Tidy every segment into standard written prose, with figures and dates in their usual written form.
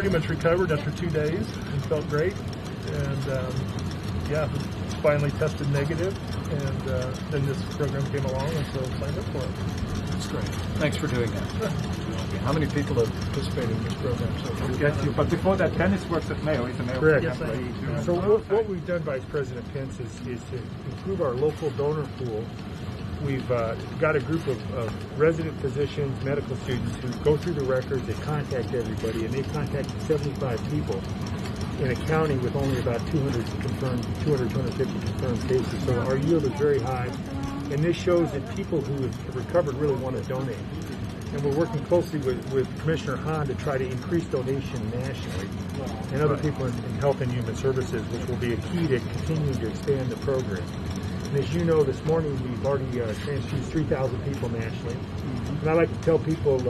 pretty much recovered after 2 days and felt great. And yeah, finally tested negative. And then this program came along, and so signed up for it. That's great. Thanks for doing that. Sure. How many people have participated in this program so far? Yes, but before that, Dennis works at Mayo. He's a Mayo Correct. employee. So what we've done, Vice President Pence, is to improve our local donor pool. We've got a group of resident physicians, medical students who go through the records, they contact everybody, and they've contacted 75 people in a county with only about 250 confirmed cases. So our yield is very high, and this shows that people who have recovered really want to donate. And we're working closely with Commissioner Hahn to try to increase donation nationally, and other people in Health and Human Services, which will be a key to continuing to expand the program. And as you know, this morning we've already transfused 3,000 people nationally. And I like to tell people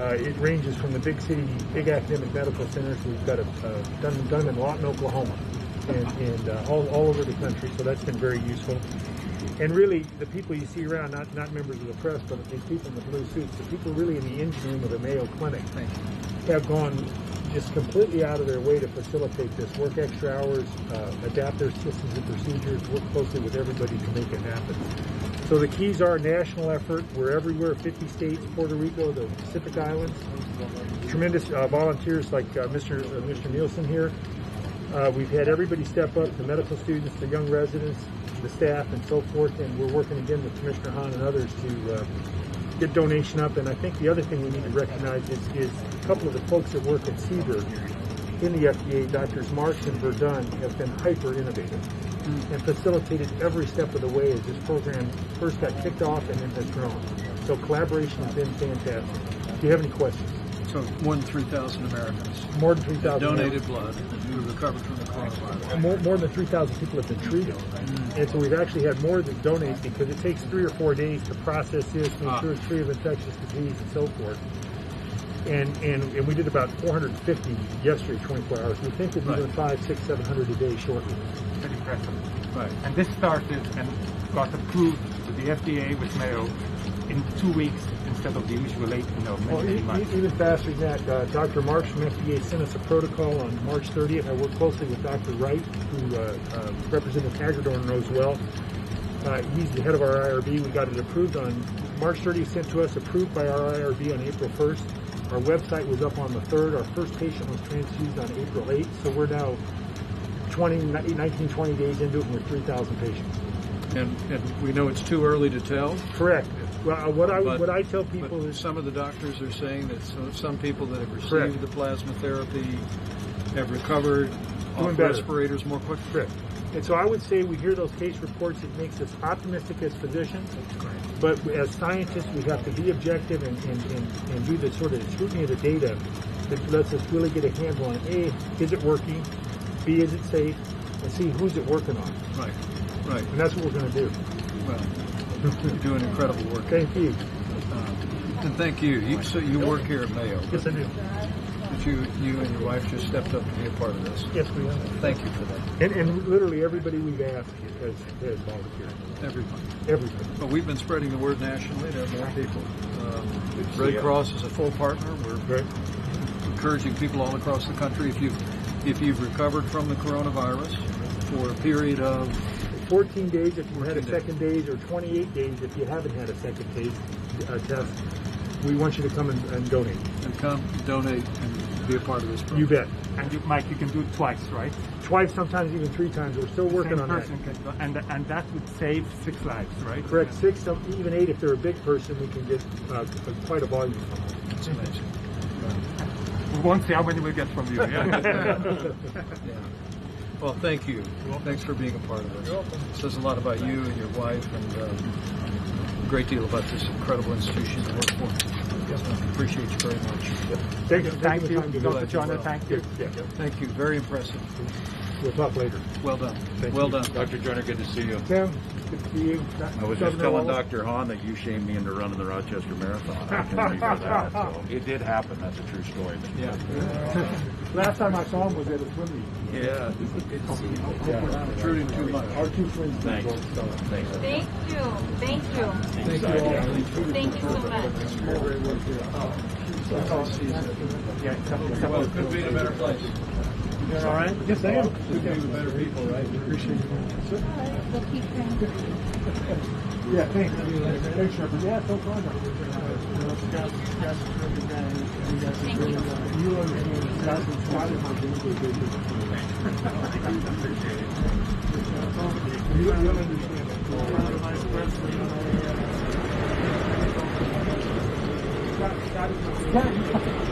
it ranges from the big city, big academic medical centers. We've got done in Lawton, Oklahoma, and all over the country. So that's been very useful. And really, the people you see around, not members of the press, but these people in the blue suits, the people really in the engine room of the Mayo Clinic have gone just completely out of their way to facilitate this, work extra hours, adapt their systems and procedures, work closely with everybody to make it happen. So the keys are national effort. We're everywhere, 50 states, Puerto Rico, the Pacific Islands. Tremendous volunteers like Mr. Nielsen here. We've had everybody step up, the medical students, the young residents, the staff, and so forth, and we're working again with Commissioner Hahn and others to get donation up. And I think the other thing we need to recognize is a couple of the folks that work at CBER in the FDA, Drs. Marks and Verdun, have been hyper innovative and facilitated every step of the way as this program first got kicked off and then has grown. So collaboration has been fantastic. Do you have any questions? So more than 3,000 Americans. More than 3,000 donated blood who recovered from the coronavirus. More than 3,000 people have been treated. And so we've actually had more than donate because it takes 3 or 4 days to process this, make sure it's free of infectious disease and so forth. And we did about 450 yesterday, 24 hours. We think we'll be doing 500, 600, 700 a day shortly. Very impressive. Right. And this started and got approved with the FDA with Mayo in 2 weeks instead of the usual many months. Even faster than that. Dr. Marks from FDA sent us a protocol on March 30th. I worked closely with Dr. Wright, who Representative Hagedorn knows well. He's the head of our IRB. We got it approved on March 30th, sent to us, approved by our IRB on April 1st. Our website was up on the 3rd. Our first patient was transfused on April 8th. So we're now 19, 20 days into it, and we're 3,000 patients. And we know it's too early to tell. Correct. Well, what I tell people is some of the doctors are saying that some people that have received the plasma therapy have recovered off respirators more quickly. Correct. And so I would say we hear those case reports. It makes us optimistic as physicians. But as scientists, we have to be objective and do the sort of scrutiny of the data that lets us really get a handle on A, is it working? B, is it safe? And C, who's it working on? Right. And that's what we're going to do. Well, you're doing incredible work. Thank you. And thank you. So you work here at Mayo. Yes, I do. But you and your wife just stepped up to be a part of this. Yes, we have. Thank you for that. And literally everybody we've asked has volunteered. Everybody. But we've been spreading the word nationally to more people. Red Cross is a full partner. We're encouraging people all across the country. If you've recovered from the coronavirus for a period of 14 days if you had a second dose, or 28 days if you haven't had a second test, we want you to come and donate. And come donate and be a part of this program. You bet. And Mike, you can do it twice, right? Twice, sometimes even 3 times. We're still working on that. And that would save 6 lives, right? Correct. 6, even 8 if they're a big person. We can get quite a volume from them. That's amazing. We won't see how many we get from you. Yeah. Well, thank you. Thanks for being a part of this. It says a lot about you and your wife, and a great deal about this incredible institution you work for. Appreciate you very much. Thank you. Thank you, Dr. Johnner. Thank you. Thank you. Very impressive. We'll talk later. Well done. Thank well you. done. Dr. Joyner, good to see you. Tim, good to see you. I was just telling Dr. Hahn that you shamed me into running the Rochester Marathon. I can remember that. So it did happen. That's a true story. Yeah. Last time I saw him was at a swim meet. Yeah. Intruding too much. Our 2 friends. Thanks. Thank you. Thank you. Thank you all. Thank you so much. Well, could be in a better place. You all right? Yes, I am. Could be with better people, right? Appreciate you. We'll keep trying. Yeah, thanks. Thanks, Shepard. Yeah, no problem. You and Scott have been good. You'll understand that. Scott is